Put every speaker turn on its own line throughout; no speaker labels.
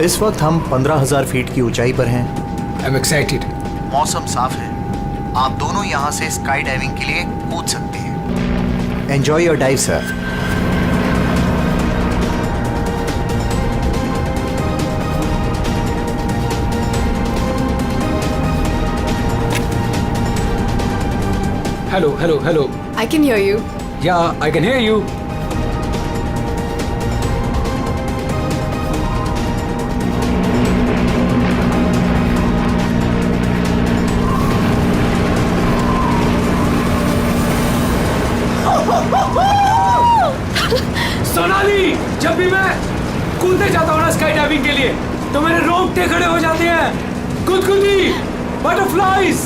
इस वक्त हम 15,000 फीट की ऊंचाई पर हैं।
I'm excited.
मौसम साफ है, आप दोनों यहाँ से स्काई डाइविंग के लिए कूद सकते हैं। Enjoy your dive sir.
Hello, hello, hello.
I can hear you.
Yeah, I can hear you. Sonali, जब भी मैं कूदने जाता हूँ ना स्काई डाइविंग के लिए, तो मेरे रोंगटे खड़े हो जाते हैं। गुदगुदी, बटरफ्लाइज।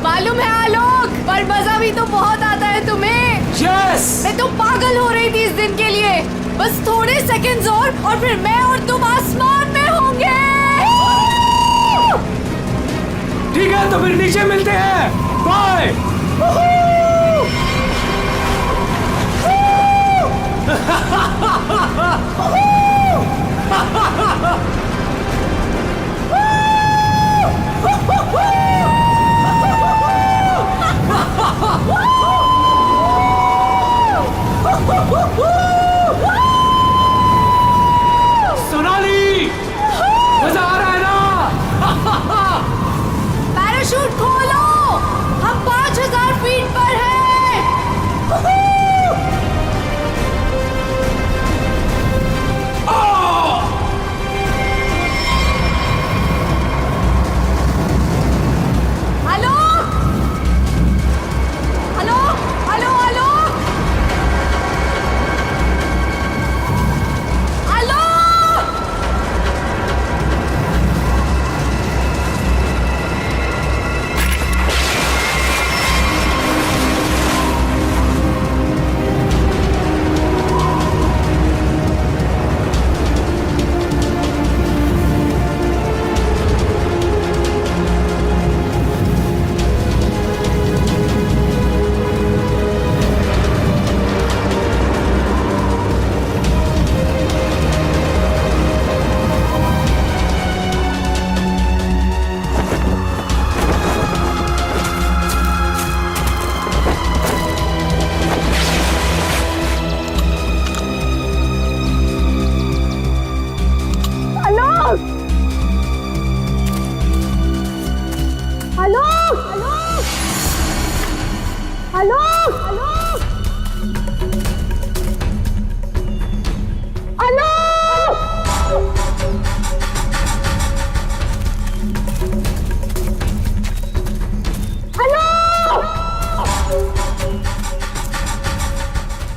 मालूम है आलोक, पर मजा भी तो बहुत आता है तुम्हें।
यस।
मैं तो पागल हो रही थी इस दिन के लिए। बस थोड़े सेकंड्स और फिर मैं और तुम आसमान में होंगे।
ठीक है, तो फिर नीचे मिलते हैं। बाय। सोनाली, मजा आ रहा है ना?
पैराशूट खोलो, हम 5,000 फीट पर हैं।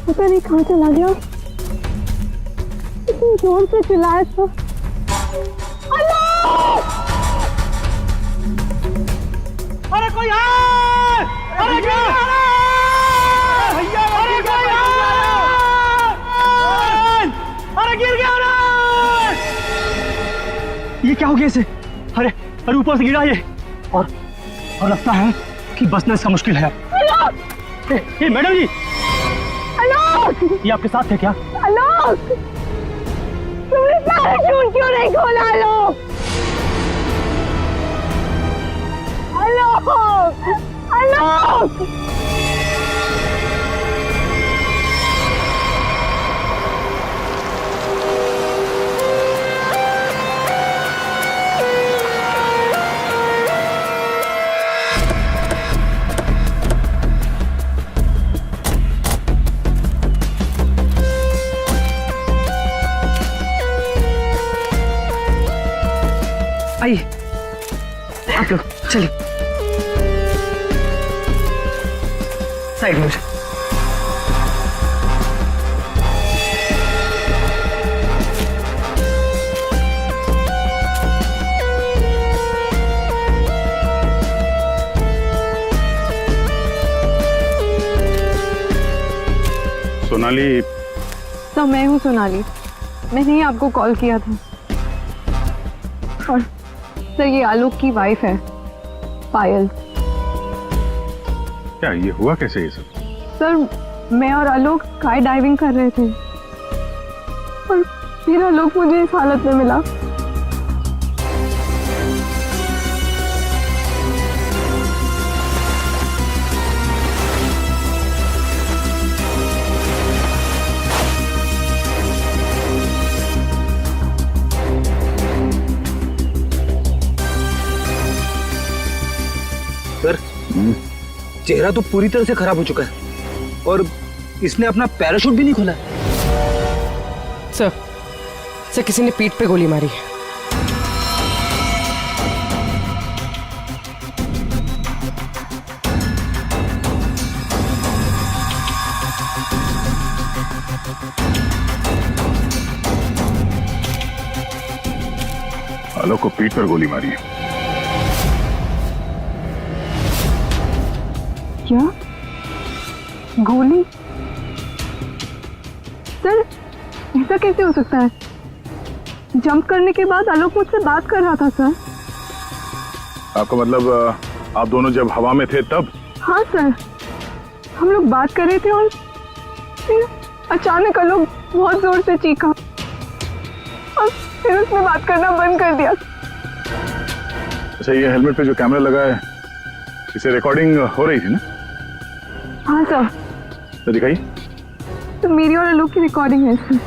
पता नहीं कहाँ चला गया। इतनी जोर से चिल्लाया था।
अरे कोई है! अरे क्या? भैया अरे कोई है! अरे गिर गया ना! ये क्या हो गया इसे? अरे ऊपर से गिरा ये और लगता है कि बचना इसका मुश्किल है। ए मैडम जी, ये आपके साथ थे क्या?
आलोक, तुमने पैराशूट क्यों नहीं खोला? आलोक, आलोक,
आइए आप लोग चलिए साइड में।
सोनाली।
तो मैं हूँ सोनाली, मैंने ही आपको कॉल किया था। और सर ये आलोक की वाइफ है पायल।
क्या ये हुआ कैसे ये सब?
सर मैं और आलोक स्काई डाइविंग कर रहे थे और फिर आलोक मुझे इस हालत में मिला।
चेहरा तो पूरी तरह से खराब हो चुका है और इसने अपना पैराशूट भी नहीं खोला।
सर किसी ने पीठ पे गोली मारी है।
आलोक को पीठ पर गोली मारी है।
क्या गोली? सर ऐसा कैसे हो सकता है? जंप करने के बाद आलोक मुझसे बात कर रहा था सर।
आपका मतलब आप दोनों जब हवा में थे तब?
हाँ सर, हम लोग बात कर रहे थे और फिर अचानक आलोक बहुत जोर से चीखा और फिर उसने बात करना बंद कर दिया।
अच्छा, ये हेलमेट पे जो कैमरा लगा है इसे रिकॉर्डिंग हो रही थी ना?
हाँ सर।
तो दिखाइए।
तो मेरी और आलोक की रिकॉर्डिंग है सर।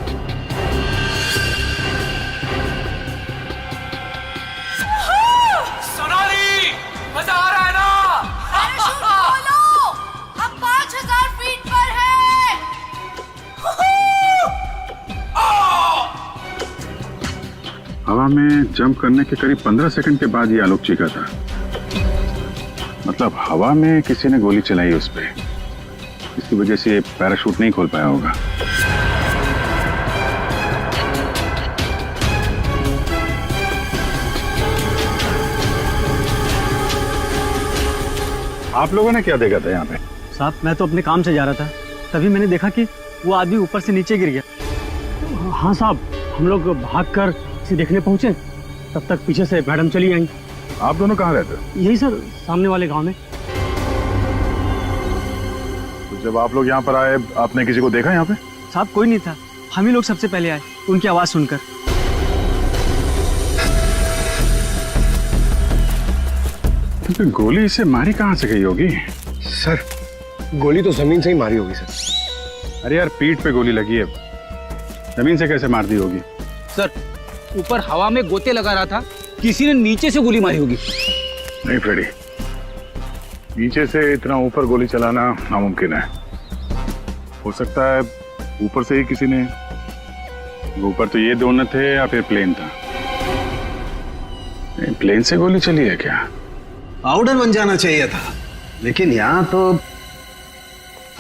सोनाली, मजा आ रहा है ना?
पैराशूट खोलो, हम 5000 फीट पर हैं।
हवा में जंप करने के करीब 15 सेकंड के बाद ये आलोक चीखा था। मतलब हवा में किसी ने गोली चलाई उस पे, इसकी वजह से पैराशूट नहीं खोल पाया होगा। आप लोगों ने क्या देखा था यहाँ पे?
साहब मैं तो अपने काम से जा रहा था, तभी मैंने देखा कि वो आदमी ऊपर से नीचे गिर गया। हाँ साहब, हम लोग भागकर इसे देखने पहुंचे, तब तक पीछे से मैडम चली आई।
आप दोनों कहाँ रहते हो?
यही सर, सामने वाले गांव में।
तो जब आप लोग यहाँ पर आए, आपने किसी को देखा यहाँ पे?
साहब कोई नहीं था, हम ही लोग सबसे पहले आए उनकी आवाज सुनकर।
तो गोली इसे मारी कहाँ से गई होगी?
सर गोली तो जमीन से ही मारी होगी सर।
अरे यार, पीठ पे गोली लगी है, जमीन से कैसे मार दी होगी?
सर ऊपर हवा में गोते लगा रहा था, किसी ने नीचे से गोली मारी होगी।
नहीं फ्रेडी, नीचे से इतना ऊपर गोली चलाना नामुमकिन है। हो सकता है ऊपर से ही किसी ने, ऊपर तो ये दोनों थे या फिर प्लेन था। प्लेन से गोली चली है क्या?
पाउडर बन जाना चाहिए था, लेकिन यहाँ तो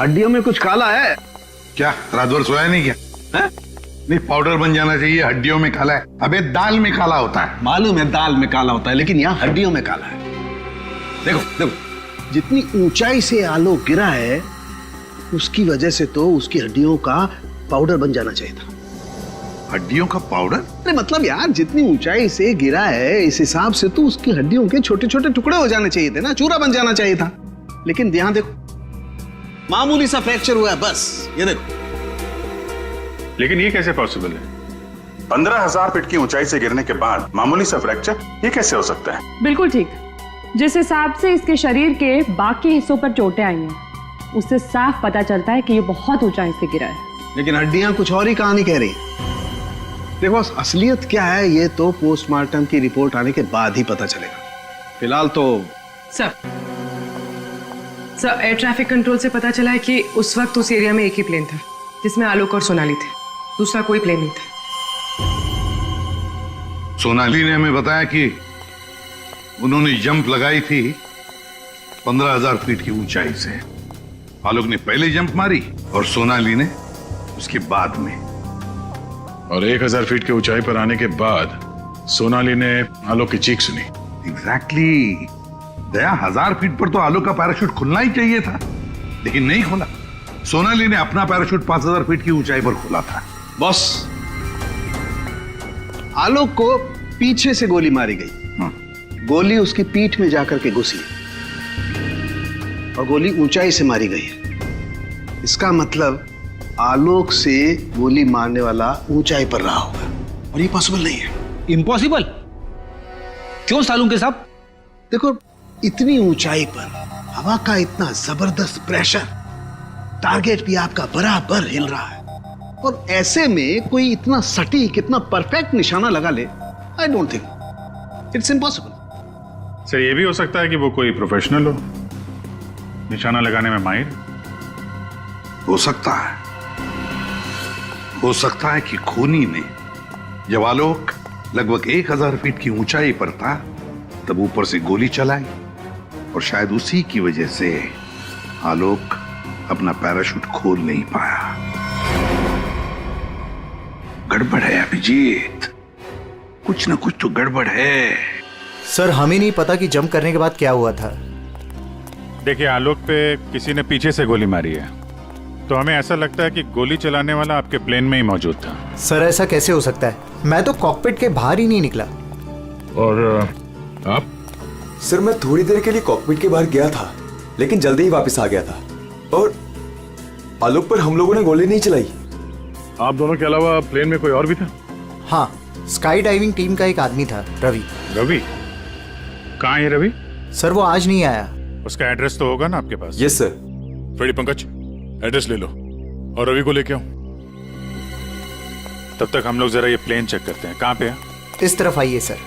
हड्डियों में कुछ काला है।
क्या रात भर सोया नहीं क्या? है? नहीं, पाउडर बन जाना चाहिए, हड्डियों में काला है। अबे दाल में काला होता है।
मालूम है दाल में काला होता है, लेकिन यहाँ हड्डियों में काला है। देखो देखो, जितनी ऊंचाई से आलोक गिरा है उसकी वजह से तो उसकी हड्डियों का पाउडर बन जाना चाहिए था।
हड्डियों का पाउडर?
अरे मतलब यार, जितनी ऊंचाई से गिरा है इस हिसाब से तो उसकी हड्डियों के छोटे छोटे टुकड़े हो जाने चाहिए थे ना, चूरा बन जाना चाहिए था। लेकिन यहाँ देखो, मामूली सा फ्रैक्चर हुआ है बस, ये देखो।
लेकिन ये कैसे पॉसिबल है?
15,000 फीट की ऊंचाई से गिरने के बाद मामूली सा फ्रैक्चर, ये कैसे हो सकता है?
बिल्कुल ठीक। जिस हिसाब से इसके शरीर के बाकी हिस्सों पर चोटें आई हैं, उससे साफ पता चलता है कि ये बहुत ऊंचाई से गिरा है।
लेकिन हड्डियां कुछ और ही कहानी कह रही हैं। देखो असलियत क्या है ये तो पोस्टमार्टम की रिपोर्ट आने के बाद ही पता चलेगा। फिलहाल तो
सर एयर ट्रैफिक कंट्रोल से पता चला है कि उस वक्त उस एरिया में एक ही प्लेन था जिसमें आलोक और सोनाली थे, दूसरा कोई प्लेन नहीं था।
सोनाली ने हमें बताया कि उन्होंने जंप लगाई थी 15,000 फीट की ऊंचाई से। आलोक ने पहले जंप मारी और सोनाली ने उसके बाद में।
और 1,000 फीट की ऊंचाई पर आने के बाद सोनाली ने आलोक की चीख सुनी।
एग्जैक्टली। दया, 1000 फीट पर तो आलोक का पैराशूट खुलना ही चाहिए था, लेकिन नहीं खोला। सोनाली ने अपना पैराशूट 5,000 फीट की ऊंचाई पर खोला था।
बॉस, आलोक को पीछे से गोली मारी गई। गोली उसकी पीठ में जाकर के घुसी और गोली ऊंचाई से मारी गई है। इसका मतलब आलोक से गोली मारने वाला ऊंचाई पर रहा होगा, और ये पॉसिबल नहीं है।
इम्पॉसिबल क्यों सालू के साहब?
देखो, इतनी ऊंचाई पर हवा का इतना जबरदस्त प्रेशर, टारगेट भी आपका बराबर हिल रहा है, और ऐसे में कोई इतना सटीक, इतना परफेक्ट निशाना लगा ले, I don't think, it's impossible.
Sir, ये भी हो सकता है कि वो कोई प्रोफेशनल हो, निशाना लगाने में माहिर।
हो सकता है कि खूनी ने जब आलोक लगभग 1000 फीट की ऊंचाई पर था तब ऊपर से गोली चलाई और शायद उसी की वजह से आलोक अपना पैराशूट खोल नहीं पाया। गड़बड़ है अभिजीत, कुछ ना कुछ तो गड़बड़ है।
सर हमें नहीं पता कि जंप करने के बाद क्या हुआ था।
देखिए, आलोक पे किसी ने पीछे से गोली मारी है, तो हमें ऐसा लगता है कि गोली चलाने वाला आपके प्लेन में ही मौजूद था।
सर ऐसा कैसे हो सकता है? मैं तो कॉकपिट के बाहर ही नहीं निकला।
और आप?
सर मैं थोड़ी देर के लिए कॉकपिट के बाहर गया था, लेकिन जल्दी ही वापस आ गया था और आलोक पर हम लोगों ने गोली नहीं चलाई।
आप दोनों के अलावा प्लेन में कोई और भी था?
हाँ, स्काई डाइविंग टीम का एक आदमी था, रवि।
रवि? कहाँ है रवि?
सर वो आज नहीं आया।
उसका एड्रेस तो होगा ना आपके पास?
Yes sir.
Freddy Pankaj, address ले लो और रवि को लेके आओ। तब तक हम लोग जरा ये प्लेन चेक करते हैं। कहाँ पे है?
इस तरफ आइए सर।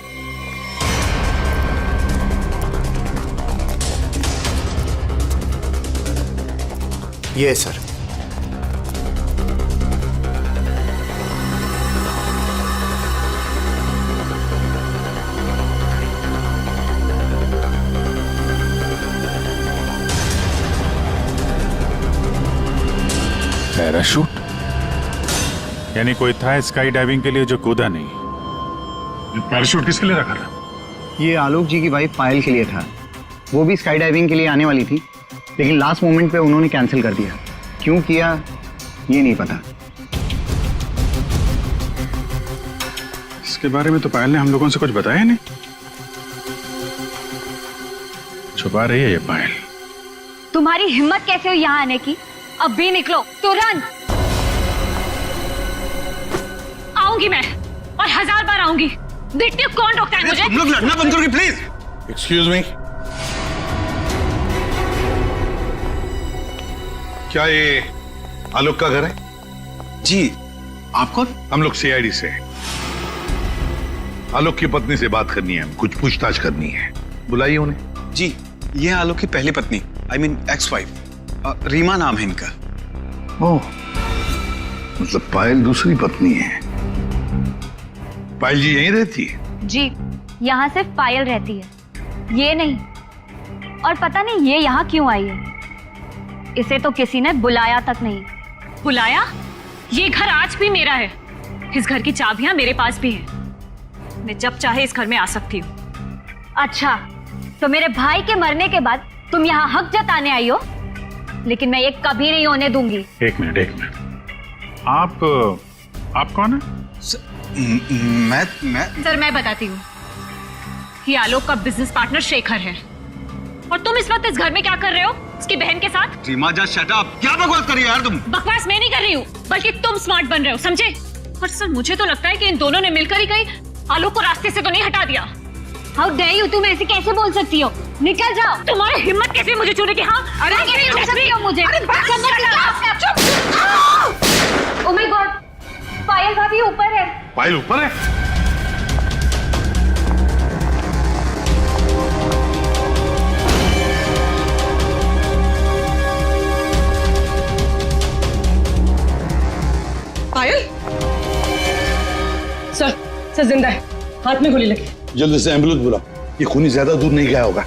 ये सर।
पैराशूट? यानी कोई था स्काई डाइविंग के लिए जो कूदा नहीं। पैराशूट किसके लिए रखा था?
ये आलोक जी की वाइफ पायल के लिए था। वो भी स्काई डाइविंग के लिए आने वाली थी, लेकिन लास्ट मोमेंट पे उन्होंने कैंसिल कर दिया। क्यों किया ये नहीं पता।
इसके बारे में तो पायल ने हम लोगों से कुछ बताया नहीं। छुपा रही है ये पायल।
तुम्हारी हिम्मत कैसे हुई यहाँ आने की? अब भी निकलो तुरंत। आऊंगी मैं और 1000 बार आऊंगी। देखती हूँ कौन रोकता है मुझे।
तुम लोग लड़ना बंद करोगे प्लीज?
एक्सक्यूज मी, क्या ये आलोक का घर है?
जी। आप कौन?
हम लोग सीआईडी से हैं। आलोक की पत्नी से बात करनी है, कुछ पूछताछ करनी है। बुलाइए उन्हें।
जी, ये आलोक की पहली पत्नी, I mean ex wife, Reema नाम है इनका।
ओह, मतलब पायल दूसरी पत्नी है। पायल जी यहीं रहती है?
जी, यहाँ सिर्फ पायल रहती है, ये नहीं। और पता नहीं ये यहाँ क्यों आई है। इसे तो किसी ने बुलाया तक नहीं।
बुलाया? ये घर आज भी मेरा है। इस घर की चाबियां मेरे पास भी हैं। मैं जब चाहे इस घर में आ सकती हूँ।
अच्छा, तो मेरे भाई के मरने के बाद तुम यहाँ हक जताने आई हो, लेकिन मैं ये कभी नहीं होने दूंगी।
एक मिनट। आप कौन है?
मैं
सर मैं बताती हूँ। ये आलोक का बिजनेस पार्टनर शेखर है। और तुम इस वक्त इस घर में क्या कर रहे हो? उसकी बहन के साथ?
रीमा जा शट अप। क्या बकवास कर रही है यार तुम?
बकवास मैं नहीं कर रही हूँ, बल्कि तुम स्मार्ट बन रहे हो, समझे? और सर मुझे तो लगता है कि इन दोनों ने मिलकर ही कहीं आलोक को रास्ते से तो नहीं हटा दिया।
हाउ डेयर यू, तुम ऐसे कैसे बोल सकती हो? निकल जाओ।
तुम्हारी हिम्मत कैसे मुझे छूने की? हाँ,
अरे कैसे छू सकती हो मुझे? ओह माय गॉड, पायल भाभी ऊपर है।
पायल ऊपर है?
पायल? सर जिंदा है, हाथ में गोली लगी।
जल्दी से एम्बुलेंस बुलाओ। ये खूनी ज्यादा दूर नहीं गया होगा।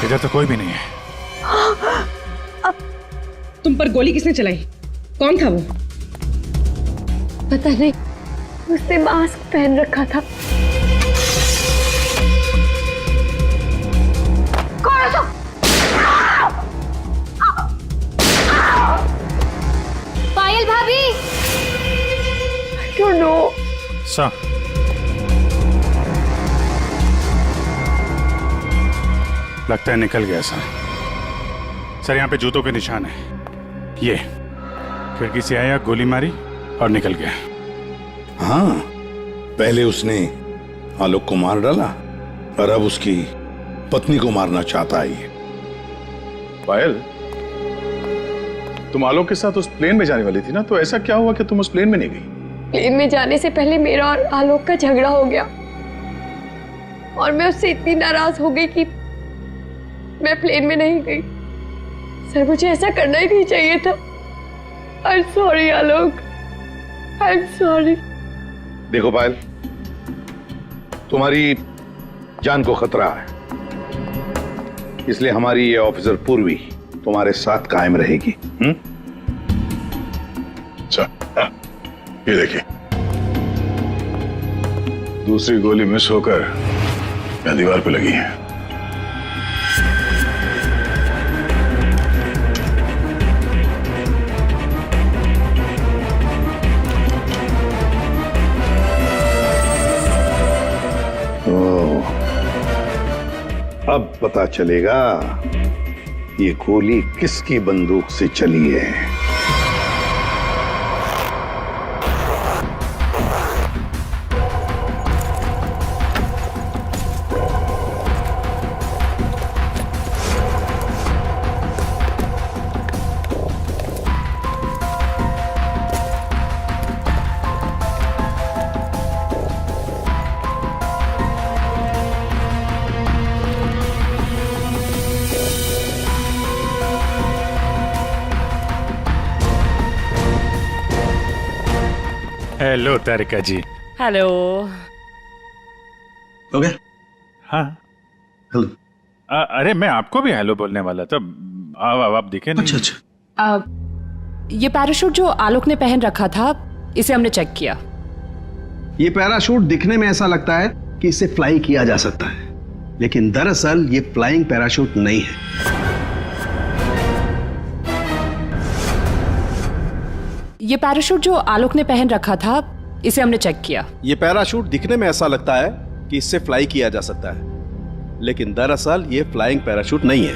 इधर तो कोई भी नहीं है।
तुम पर गोली किसने चलाई? कौन था वो?
पता नहीं, उसने मास्क पहन रखा था।
कौन है तुम? पायल भाभी।
I don't know.
सर, लगता है निकल गया सर। सर यहाँ पे जूतों के निशान है। ये फिर किसी आया, गोली मारी और निकल गया।
हाँ, पहले उसने आलोक को मार डाला और अब उसकी पत्नी को मारना चाहता है ये।
पायल, तुम आलोक के साथ उस प्लेन में जाने वाली थी ना, तो ऐसा क्या हुआ कि तुम उस प्लेन में नहीं गई?
प्लेन में जाने से पहले मेरा और आलोक का झगड़ा हो गया और मैं उससे इतनी नाराज हो गई कि मैं प्लेन में नहीं गई। सर, मुझे ऐसा करना ही नहीं चाहिए था। I am sorry Alok, I am sorry.
देखो पायल, तुम्हारी जान को खतरा है, इसलिए हमारी ये ऑफिसर पूर्वी तुम्हारे साथ कायम रहेगी।
अच्छा, ये देखिए, दूसरी गोली मिस होकर यहाँ दीवार पे लगी है।
अब पता चलेगा ये गोली किसकी बंदूक से चली है।
हेलो तारिका जी।
हेलो।
हो गया?
हाँ,
हेलो।
अरे मैं आपको भी हेलो बोलने वाला था, आप दिखे नहीं।
अच्छा अच्छा।
ये पैराशूट जो आलोक ने पहन रखा था, इसे हमने चेक किया।
ये पैराशूट दिखने में ऐसा लगता है कि इसे फ्लाई किया जा सकता है, लेकिन दरअसल ये फ्लाइंग पैराशूट नहीं है।
ये पैराशूट जो आलोक ने पहन रखा था, इसे हमने चेक किया।
ये पैराशूट दिखने में ऐसा लगता है कि इससे फ्लाई किया जा सकता है, लेकिन दरअसल ये फ्लाइंग पैराशूट नहीं है।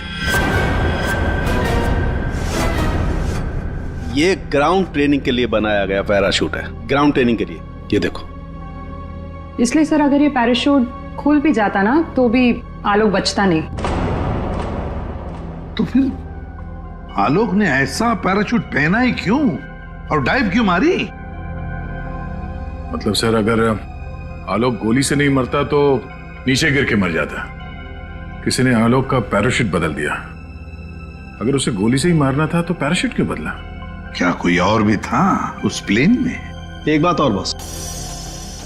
ये ग्राउंड ट्रेनिंग के लिए बनाया गया पैराशूट है, ग्राउंड ट्रेनिंग के लिए। ये देखो।
इसलिए सर, अगर ये पैराशूट खुल भी जाता ना, तो भी आलोक बचता नहीं।
तो फिर आलोक ने ऐसा पैराशूट पहना ही क्यों और डाइव क्यों मारी?
मतलब सर, अगर आलोक गोली से नहीं मरता तो नीचे गिर के मर जाता। किसी ने आलोक का पैराशूट बदल दिया। अगर उसे गोली से ही मारना था तो पैराशूट क्यों बदला?
क्या कोई और भी था उस प्लेन में?
एक बात और बस,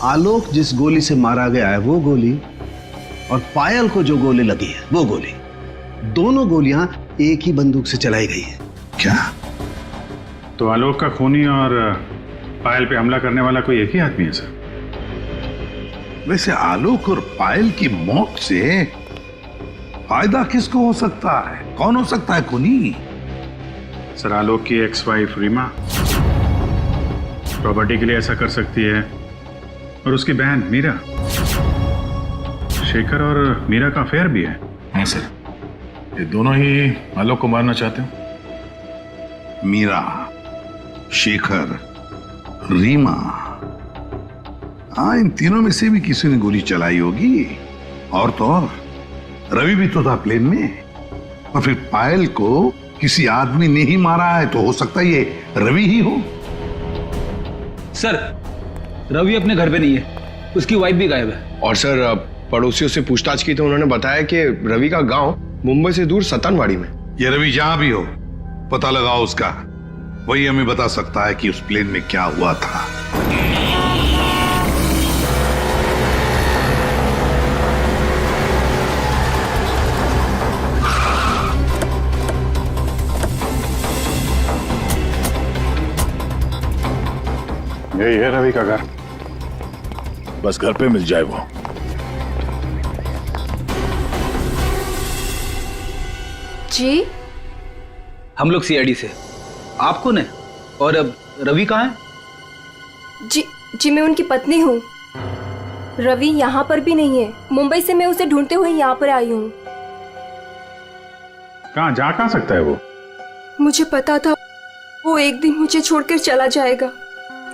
आलोक जिस गोली से मारा गया है वो गोली और पायल को जो गोली लगी है वो गोली, दोनों गोलियां एक ही बंदूक से चलाई गई है।
क्या?
तो आलोक का खूनी और पायल पे हमला करने वाला कोई एक ही आदमी है सर?
वैसे आलोक और पायल की मौत से फायदा किसको हो सकता है? कौन हो सकता है खूनी?
सर, आलोक की एक्स वाइफ रीमा प्रॉपर्टी के लिए ऐसा कर सकती है, और उसकी बहन मीरा। शेखर और मीरा का अफेयर भी है। हाँ सर, ये दोनों ही आलोक को मारना चाहते हैं।
मीरा, शेखर, रीमा, हाँ, इन तीनों में से भी किसी ने गोली चलाई होगी। और तो और रवि भी तो था प्लेन में, और फिर पायल को किसी आदमी ने ही मारा है, तो हो सकता है ये रवि ही हो।
सर, रवि अपने घर पे नहीं है, उसकी वाइफ भी गायब है।
और सर, पड़ोसियों से पूछताछ की तो उन्होंने बताया कि रवि का गांव मुंबई से दूर सतनवाड़ी में।
ये रवि जहां भी हो, पता लगाओ उसका, वही हमें बता सकता है कि उस प्लेन में क्या हुआ था।
यही है रवि का घर, बस घर पे मिल जाए वो।
जी,
हम लोग सीआईडी से। आप कौन है? और अब रवि कहाँ है?
जी मैं उनकी पत्नी हूँ। रवि यहाँ पर भी नहीं है। मुंबई से मैं उसे ढूंढते हुए यहाँ पर आई हूँ।
कहाँ जा सकता है वो?
मुझे पता था वो एक दिन मुझे छोड़कर चला जाएगा।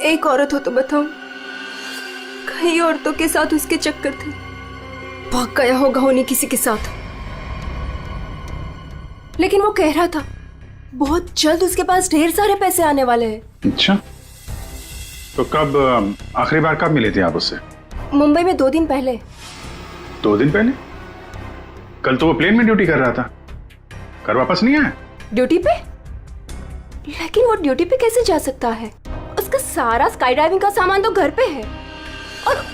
एक औरत हो तो बताओ, कई औरतों के साथ उसके चक्कर थे, भाग गया होगा उन्हीं किसी के साथ। लेकिन वो कह रहा था बहुत जल्द उसके पास ढेर सारे पैसे आने वाले हैं।
अच्छा, तो कब आखिरी बार कब मिले थे आप उससे?
मुंबई में 2 दिन पहले।
2 दिन पहले? कल तो वो प्लेन में ड्यूटी कर रहा था, घर वापस नहीं आया?
ड्यूटी पे? लेकिन वो ड्यूटी पे कैसे जा सकता है? उसका सारा स्काई डाइविंग का सामान तो घर पे है, और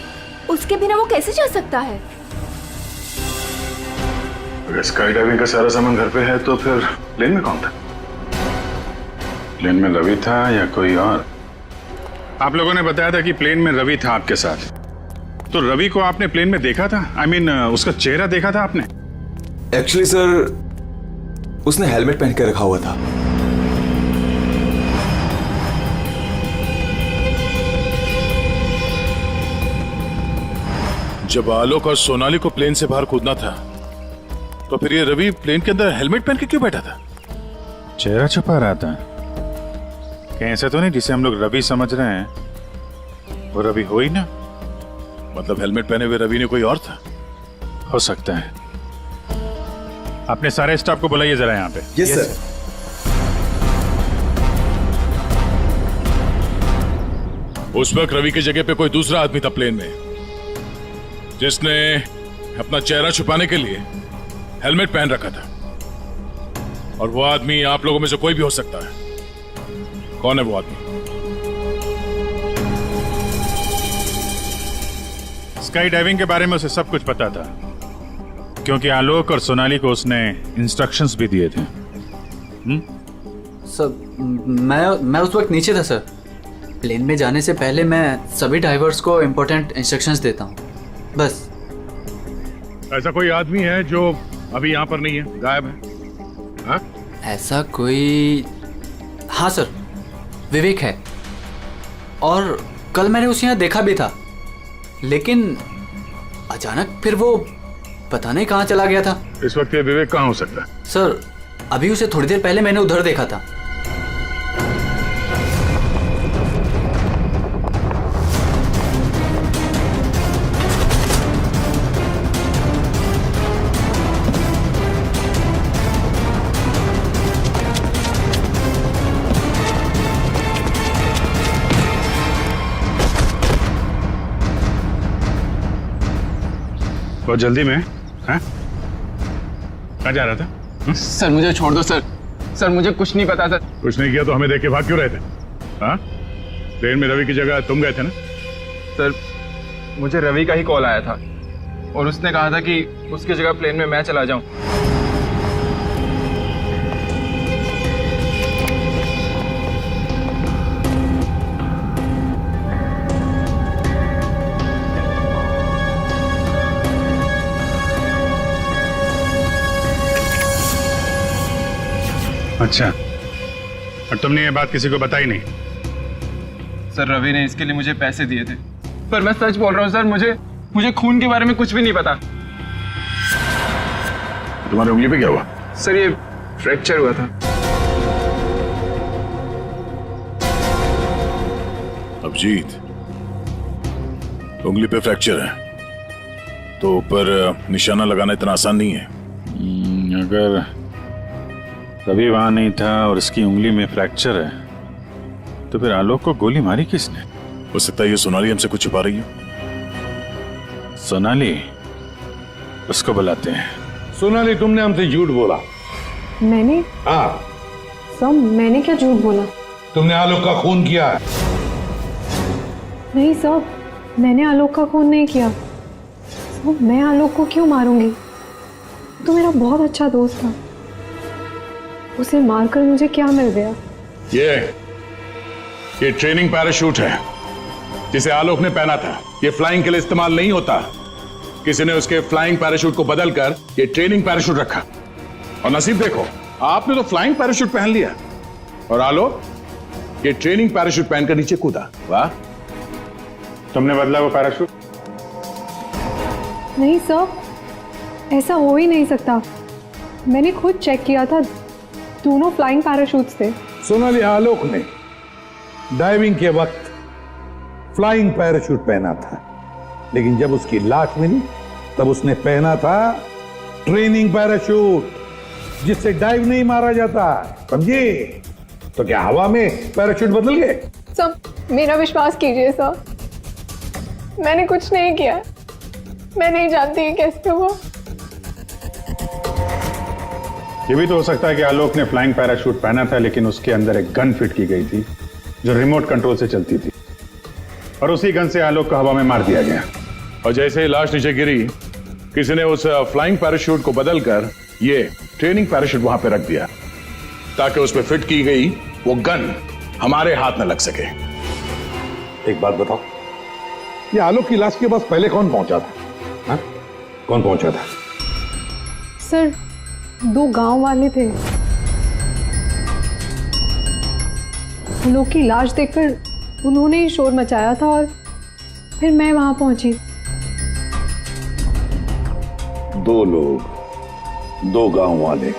उसके बिना वो कैसे जा सकता है?
अगर स्काई डाइविंग का सारा सामान घर पे है तो फिर प्लेन में कौन था? प्लेन में रवि था या कोई और? आप लोगों ने बताया था कि प्लेन में रवि था आपके साथ, तो रवि को आपने प्लेन में देखा था? I mean, उसका चेहरा देखा था आपने?
एक्चुअली सर, उसने हेलमेट पहन के रखा हुआ था।
जब आलोक और सोनाली को प्लेन से बाहर कूदना था, तो फिर ये रवि प्लेन के अंदर हेलमेट पहन के क्यों बैठा था?
चेहरा छुपा रहा था कहीं? ऐसा तो नहीं जिसे हम लोग रवि समझ रहे हैं वो रवि हो ही ना?
मतलब हेलमेट पहने हुए रवि ने कोई और था?
हो सकता है। अपने सारे स्टाफ को बुलाइए जरा यहाँ पे।
Yes sir.
उस वक्त रवि की जगह पे कोई दूसरा आदमी था प्लेन में, जिसने अपना चेहरा छुपाने के लिए हेलमेट पहन रखा था। और वो आदमी आप लोगों में से कोई भी हो सकता है। कौन है वो आदमी?
स्काई डाइविंग के बारे में उसे सब कुछ पता था, क्योंकि आलोक और सोनाली को उसने इंस्ट्रक्शंस भी दिए थे।
सर, मैं उस वक्त नीचे था सर। प्लेन में जाने से पहले मैं सभी डाइवर्स को इम्पोर्टेंट इंस्ट्रक्शंस देता हूँ, बस।
ऐसा कोई आदमी है जो अभी यहाँ पर नहीं है, गायब है? हाँ?
ऐसा कोई? हाँ सर, विवेक है, और कल मैंने उसे यहाँ देखा भी था, लेकिन अचानक फिर वो पता नहीं कहाँ चला गया था।
इस वक्त ये विवेक कहाँ हो सकता है?
सर, अभी उसे थोड़ी देर पहले मैंने उधर देखा था।
बहुत जल्दी में? हाँ? कहाँ जा रहा था?
सर मुझे छोड़ दो सर। सर मुझे कुछ नहीं पता सर।
कुछ नहीं किया तो हमें देख के भाग क्यों रहे थे? हाँ? प्लेन में रवि की जगह तुम गए थे ना?
सर मुझे रवि का ही कॉल आया था, और उसने कहा था कि उसकी जगह प्लेन में मैं चला जाऊं।
अच्छा, और तुमने ये बात किसी को बताई नहीं?
सर रवि ने इसके लिए मुझे पैसे दिए थे, पर मैं सच बोल रहा हूँ सर, मुझे खून के बारे में कुछ भी नहीं पता।
तुम्हारी उंगली पे क्या हुआ?
सर ये फ्रैक्चर हुआ था।
अभिजीत, उंगली पे फ्रैक्चर है तो ऊपर निशाना लगाना इतना आसान नहीं है।
अगर रवि वहां नहीं था और इसकी उंगली में फ्रैक्चर है, तो फिर आलोक को गोली मारी किसने?
हो सकता है ये सोनाली हमसे कुछ छुपा रही हो।
सोनाली, उसको बुलाते हैं।
सोनाली, तुमने हमसे झूठ बोला।
मैंने?
हाँ।
सब मैंने क्या झूठ बोला?
तुमने आलोक का खून किया है।
नहीं सब, मैंने आलोक का खून नहीं किया। सब, मैं आलोक को क्यों मारूंगी? तो मेरा बहुत अच्छा दोस्त था, उसे मारकर मुझे क्या मिल गया?
ये ट्रेनिंग पैराशूट है जिसे आलोक ने पहना था। ये फ्लाइंग के लिए इस्तेमाल नहीं होता। किसी ने उसके फ्लाइंग पैराशूट को बदलकर ये ट्रेनिंग पैराशूट रखा, और नसीब देखो, आपने तो फ्लाइंग पैराशूट पहन लिया, और आलोक ये ट्रेनिंग पैराशूट पहनकर नीचे कूदा। वाह, तुमने बदला वो पैराशूट?
नहीं सर, ऐसा हो ही नहीं सकता। मैंने खुद चेक किया था, दोनों फ्लाइंग पैराशूट्स थे।
सोनाली, आलोक ने डाइविंग के वक्त फ्लाइंग पैराशूट पहना था, लेकिन जब उसकी लाश मिली तब उसने पहना था ट्रेनिंग पैराशूट, जिससे डाइव नहीं मारा जाता। समझे? तो क्या हवा में पैराशूट बदल गए?
सर, मेरा विश्वास कीजिए सर, मैंने कुछ नहीं किया। मैं नहीं जानती ये कैसे हुआ।
ये भी तो हो सकता है कि आलोक ने फ्लाइंग पैराशूट पहना था, लेकिन उसके अंदर एक गन फिट की गई थी जो रिमोट कंट्रोल से चलती थी, और उसी गन से आलोक को हवा में मार दिया गया।
और जैसे ही लाश नीचे गिरी, किसी ने उस फ्लाइंग पैराशूट को बदलकर ये ट्रेनिंग पैराशूट वहां पे रख दिया, ताकि उस पर फिट की गई वो गन हमारे हाथ में लग सके।
एक बात बताओ, ये आलोक की लाश के पास पहले कौन पहुंचा था? हा? कौन पहुंचा था?
सर, 2 गांव वाले थे। लोग की लाश देखकर उन्होंने ही शोर मचाया था और फिर मैं वहां पहुंची।
2 लोग, 2 गांव वाले।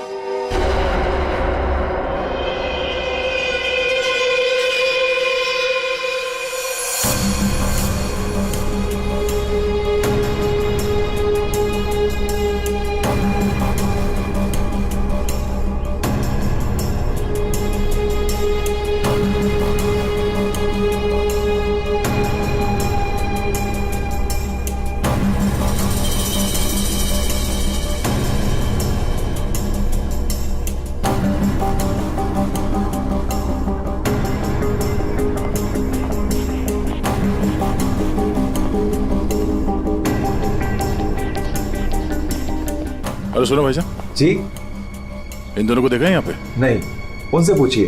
अरे सुनो भाईजान
जी,
इन दोनों को देखा है यहाँ पे?
नहीं, उनसे पूछिए।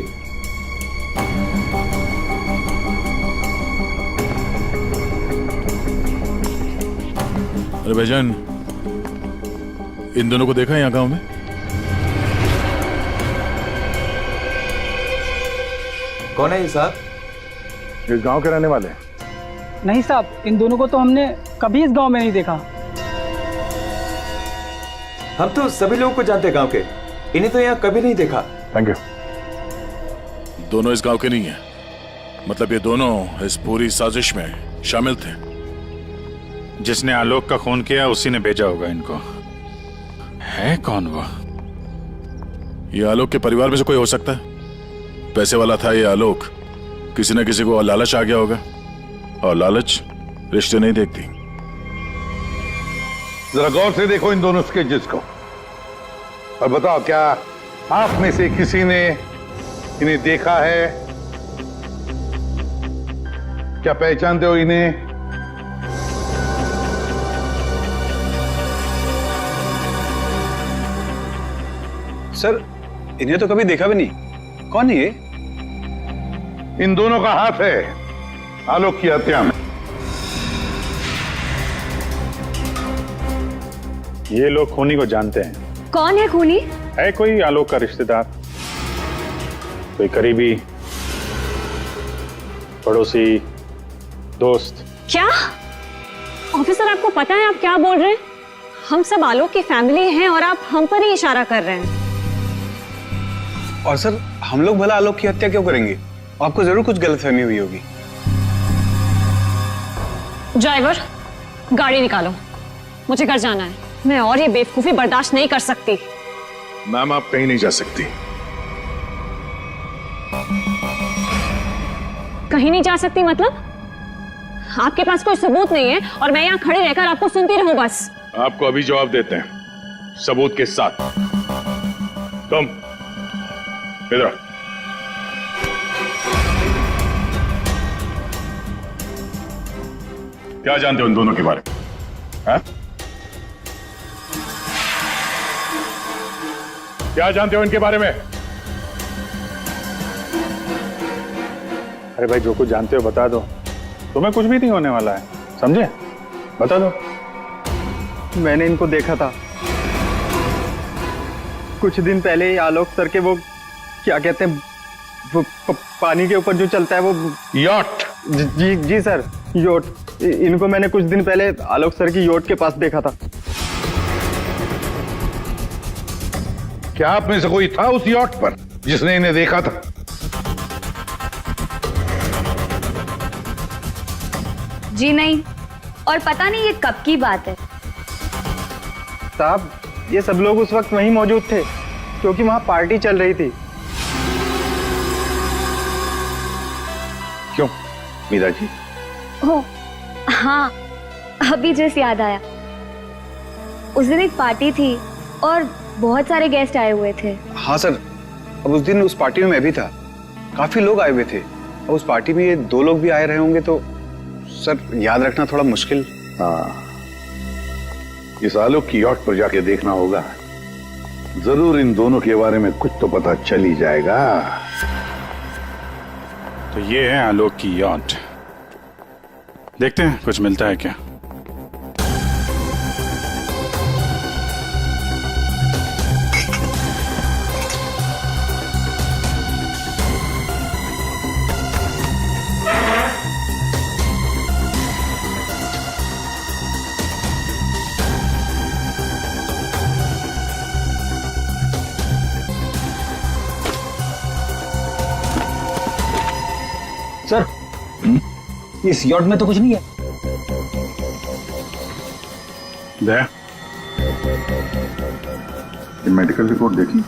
अरे भाईजान, इन दोनों को देखा है यहाँ गांव में?
कौन है ये साहब?
इस गांव के रहने वाले?
नहीं साहब, इन दोनों को तो हमने कभी इस गांव में नहीं देखा।
हम तो सभी लोगों को जानते हैं गांव के, इन्हें तो यहाँ कभी नहीं देखा।
Thank you.
दोनों इस गांव के नहीं है, मतलब ये दोनों इस पूरी साजिश में शामिल थे।
जिसने आलोक का खून किया उसी ने भेजा होगा इनको। है कौन वो?
ये आलोक के परिवार में से कोई हो सकता है। पैसे वाला था ये आलोक, किसी न किसी को लालच आ गया होगा, और लालच रिश्ते नहीं देखती।
जरा गौर से देखो इन दोनों स्केचेस को और बताओ, क्या आप में से किसी ने इन्हें देखा है? क्या पहचानते हो इन्हें?
सर, इन्हें तो कभी देखा भी नहीं। कौन है ये?
इन दोनों का हाथ है आलोक की हत्या में।
ये लोग खूनी को जानते हैं।
कौन है खूनी?
है कोई आलोक का रिश्तेदार, कोई करीबी, पड़ोसी, दोस्त।
क्या ऑफिसर, आपको पता है आप क्या बोल रहे हैं? हम सब आलोक की फैमिली हैं और आप हम पर ही इशारा कर रहे हैं।
और सर, हम लोग भला आलोक की हत्या क्यों करेंगे? आपको जरूर कुछ गलतफहमी हुई होगी।
ड्राइवर, गाड़ी निकालो, मुझे घर जाना है। मैं और ये बेवकूफी बर्दाश्त नहीं कर सकती।
मैम, आप कहीं नहीं जा सकती।
कहीं नहीं जा सकती मतलब? आपके पास कोई सबूत नहीं है और मैं यहाँ खड़े रहकर आपको सुनती रहूं बस?
आपको अभी जवाब देते हैं, सबूत के साथ। तुम इधर। क्या जानते हो इन दोनों के बारे में? हाँ? क्या जानते हो इनके बारे में?
अरे भाई, जो कुछ जानते हो बता दो, तुम्हें कुछ भी नहीं होने वाला है, समझे? बता दो।
मैंने इनको देखा था कुछ दिन पहले ही। आलोक सर के वो क्या कहते हैं, वो पानी के ऊपर जो चलता है वो
यॉट।
जी सर, योट। इनको मैंने कुछ दिन पहले आलोक सर की योट के पास देखा था।
क्या आप में से कोई था उस यॉट पर जिसने इन्हें देखा था?
जी नहीं, और पता नहीं ये कब की बात है।
साहब, ये सब लोग उस वक्त वहीं मौजूद थे क्योंकि वहां पार्टी चल रही थी।
क्यों मीरा जी?
हो हाँ, अभी जस्ट याद आया। उस दिन एक पार्टी थी और बहुत सारे गेस्ट आए हुए थे।
हाँ सर, अब उस दिन उस पार्टी में मैं भी था, काफी लोग आए हुए थे। और उस पार्टी में ये 2 लोग भी आए रहे होंगे तो सर याद रखना थोड़ा मुश्किल।
हाँ, इस आलोक की यॉट पर जाके देखना होगा, जरूर इन दोनों के बारे में कुछ तो पता चल ही जाएगा।
तो ये है आलोक की यॉट, देखते हैं कुछ मिलता है क्या।
सर, इस यॉट में तो कुछ नहीं है।
दया,
ये मेडिकल रिपोर्ट देखी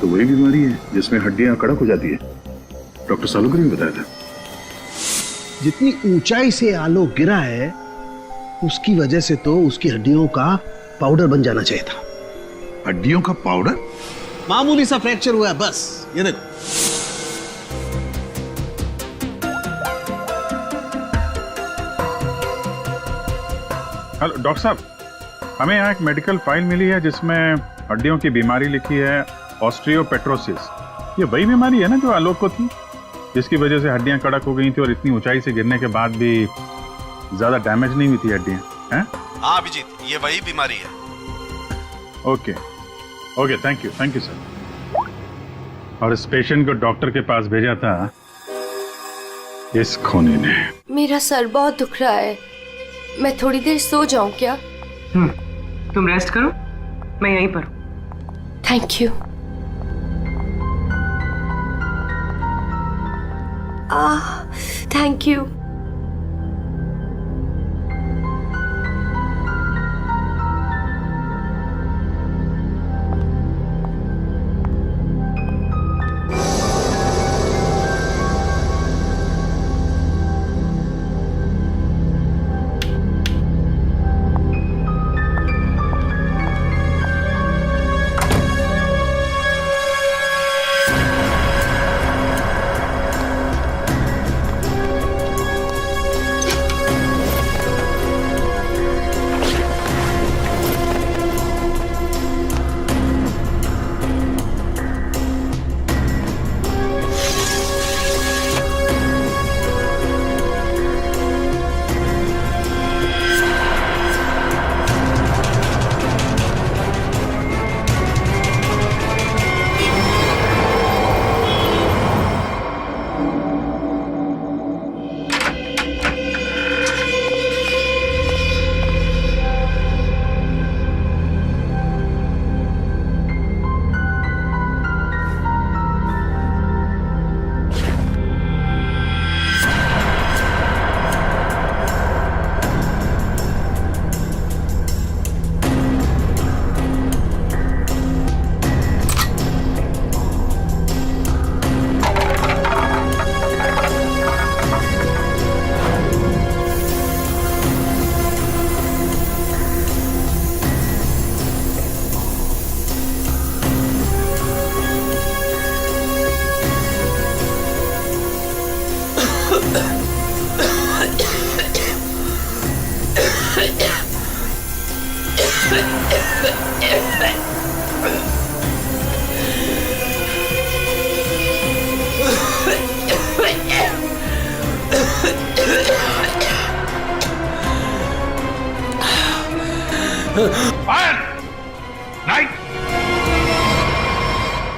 तो वही बीमारी है जिसमें हड्डियां कड़क हो जाती है, डॉक्टर सालुकर ने बताया था।
जितनी ऊंचाई से आलोक गिरा है उसकी वजह से तो उसकी हड्डियों का पाउडर बन जाना चाहिए था।
हड्डियों का पाउडर?
मामूली सा फ्रैक्चर हुआ है बस, ये देखो।
हेलो डॉक्टर साहब, हमें यहाँ एक मेडिकल फाइल मिली है जिसमें हड्डियों की बीमारी लिखी है, ऑस्टियोपेट्रोसिस। ये वही बीमारी है ना जो आलोक को थी, जिसकी वजह से हड्डियां कड़क हो गई थी और इतनी ऊंचाई से गिरने के बाद भी ज्यादा डैमेज नहीं हुई थी हड्डियां, हैं?
हाँ अभिजीत, ये वही बीमारी है।
Okay okay, thank you sir. और इस पेशेंट को डॉक्टर के पास भेजा था इस खूनी ने।
मेरा सर बहुत दुख रहा है, मैं थोड़ी देर सो जाऊं क्या?
तुम रेस्ट करो, मैं यहीं पर हूं।
Thank you. Thank you.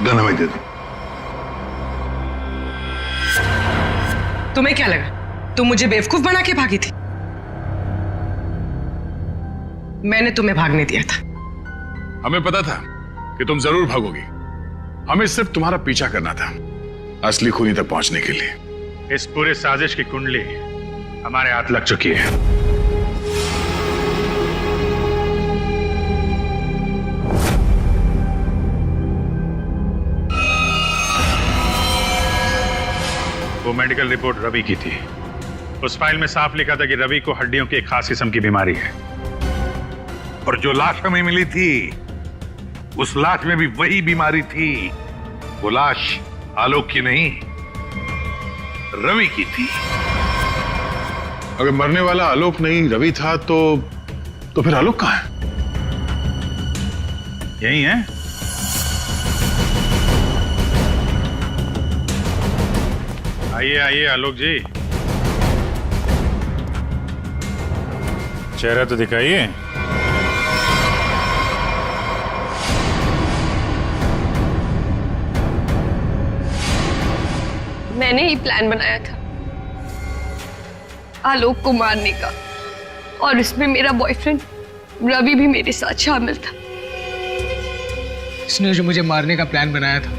Gun हमें दे दो।
तुम्हें क्या लगा तुम मुझे बेवकूफ बना के भागी थी? मैंने तुम्हें भागने दिया था।
हमें पता था कि तुम जरूर भागोगी, हमें सिर्फ तुम्हारा पीछा करना था असली खूनी तक पहुंचने के लिए।
इस पूरे साजिश की कुंडली हमारे हाथ लग चुकी है। वो मेडिकल रिपोर्ट रवि की थी। उस फाइल में साफ लिखा था कि रवि को हड्डियों की एक खास किस्म की बीमारी है।
और जो लाश हमें मिली थी उस लाश में भी वही बीमारी थी। वो लाश आलोक की नहीं, रवि की थी।
अगर मरने वाला आलोक नहीं रवि था तो फिर आलोक कहाँ है?
यही है। आइए आइए आलोक जी, चेहरा तो दिखाइए।
मैंने ही प्लान बनाया था आलोक को मारने का, और इसमें मेरा बॉयफ्रेंड रवि भी मेरे साथ शामिल था।
इसने जो मुझे मारने का प्लान बनाया था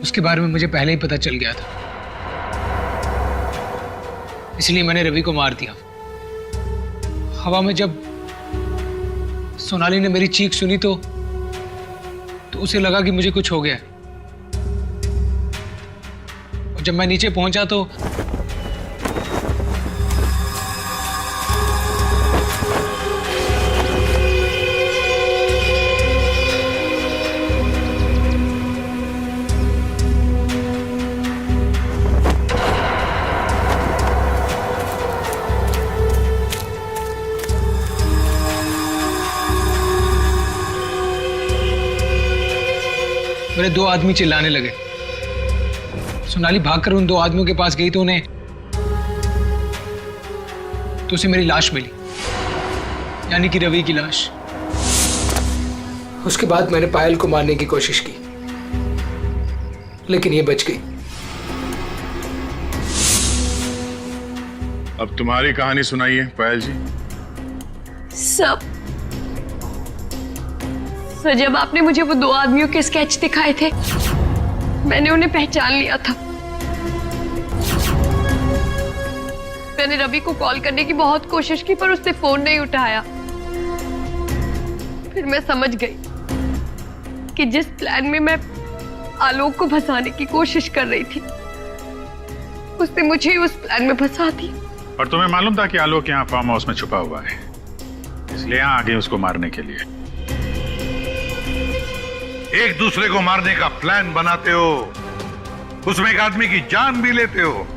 उसके बारे में मुझे पहले ही पता चल गया था, इसलिए मैंने रवि को मार दिया। हवा में जब सोनाली ने मेरी चीख सुनी तो उसे लगा कि मुझे कुछ हो गया। और जब मैं नीचे पहुंचा तो मेरे दो आदमी चिल्लाने लगे। सोनाली भागकर उन दो आदमियों के पास गई तो उसे मेरी लाश मिली, यानी कि रवि की लाश। उसके बाद मैंने पायल को मारने की कोशिश की, लेकिन ये बच गई।
अब तुम्हारी कहानी सुनाइए पायल जी।
सर, जब आपने मुझे वो दो आदमियों के स्केच दिखाए थे, मैंने उन्हें पहचान लिया था। मैंने रवि को कॉल करने की बहुत कोशिश की पर उसने फोन नहीं उठाया। फिर मैं समझ गई कि जिस प्लान में मैं आलोक को फंसाने की कोशिश कर रही थी, उसने मुझे ही उस प्लान में फंसा दिया।
और तुम्हें मालूम था कि आलोक यहाँ फार्म हाउस में छुपा हुआ है, इसलिए यहाँ आ गए उसको मारने के लिए।
एक दूसरे को मारने का प्लान बनाते हो, उसमें एक आदमी की जान भी लेते हो।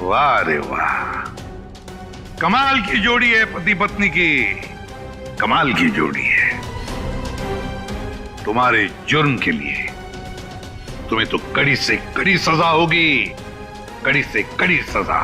वाह रे वाह, कमाल की जोड़ी है पति पत्नी की, कमाल की जोड़ी है। तुम्हारे जुर्म के लिए तुम्हें तो कड़ी से कड़ी सजा होगी, कड़ी से कड़ी सजा।